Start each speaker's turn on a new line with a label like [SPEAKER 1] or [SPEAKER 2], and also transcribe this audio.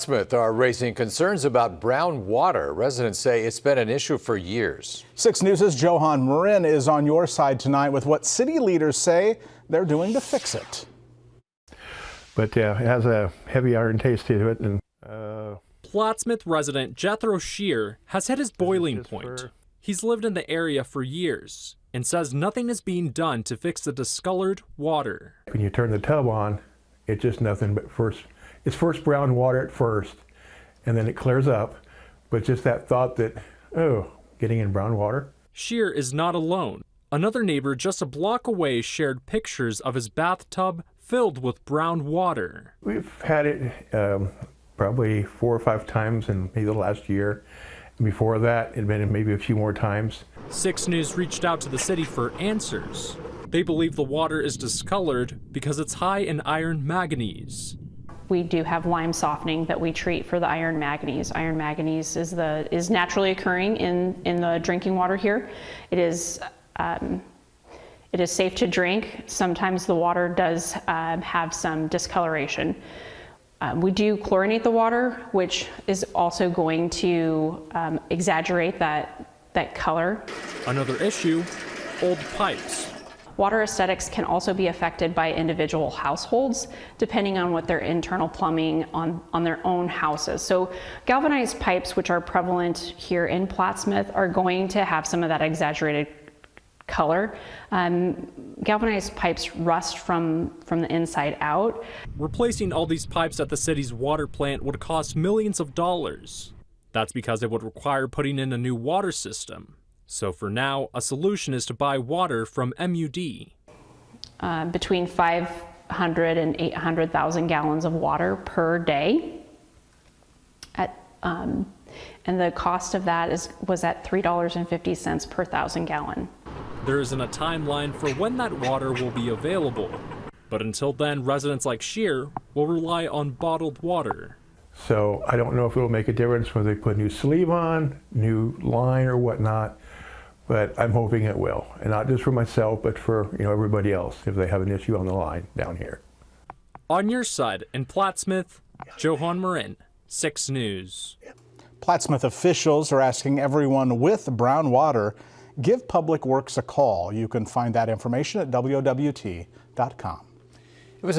[SPEAKER 1] Plattsmouth are raising concerns about brown water. Residents say it's been an issue for years.
[SPEAKER 2] 6 News' Johan Marin is on your side tonight with what city leaders say they're doing to fix it.
[SPEAKER 3] But it has a heavy iron taste to it. And
[SPEAKER 4] Plattsmouth resident Jethro Shear has hit his boiling point. He's lived in the area for years and says nothing is being done to fix the discolored water.
[SPEAKER 3] when you turn the tub on, it's just nothing but it's first brown water at first, and then it clears up. But just that thought that, oh, getting in brown water.
[SPEAKER 4] Shear is not alone. Another neighbor just a block away shared pictures of his bathtub filled with brown water.
[SPEAKER 3] We've had it probably 4 or 5 times in maybe the last year. And before that, it had been maybe a few more times.
[SPEAKER 4] 6 News reached out to the city for answers. They believe the water is discolored because it's high in iron manganese.
[SPEAKER 5] We do have lime softening that we treat for the iron manganese. Iron manganese is naturally occurring in the drinking water here. It is safe to drink. Sometimes the water does have some discoloration. We do chlorinate the water, which is also going to exaggerate that color.
[SPEAKER 4] Another issue, old pipes.
[SPEAKER 5] Water aesthetics can also be affected by individual households, depending on what their internal plumbing on their own houses. So galvanized pipes, which are prevalent here in Plattsmouth, are going to have some of that exaggerated color. Galvanized pipes rust from the inside out.
[SPEAKER 4] Replacing all these pipes at the city's water plant would cost millions of dollars. That's because it would require putting in a new water system. So for now, a solution is to buy water from MUD.
[SPEAKER 5] Between 500 and 800,000 gallons of water per day. And the cost of that was at $3.50 per 1,000 gallon.
[SPEAKER 4] There isn't a timeline for when that water will be available. But until then, residents like Shear will rely on bottled water.
[SPEAKER 3] So I don't know if it will make a difference whether they put a new sleeve on, new line or whatnot, but I'm hoping it will. And not just for myself, but for everybody else if they have an issue on the line down here.
[SPEAKER 4] On your side in Plattsmouth, Johan Marin, 6 News.
[SPEAKER 2] Plattsmouth officials are asking everyone with brown water, give Public Works a call. You can find that information at WOWT.com.
[SPEAKER 1] It was